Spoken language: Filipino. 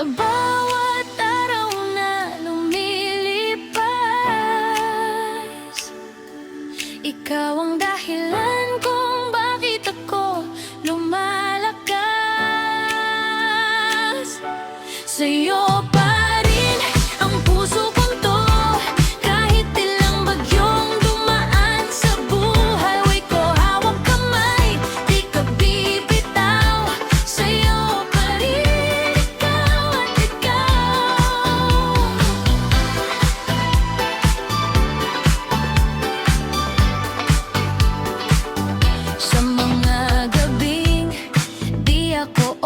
Sa bawat araw na lumilipas, ikaw ang dahilan kung bakit ako lumalakas. Sa'yo pa rin ang puso kong to, kahit ilang bagyong dumaan sa buhay. Way ko hawak kamay, di ka bibitaw. Sa'yo pa rin, ikaw at ikaw. Sa mga gabing di ako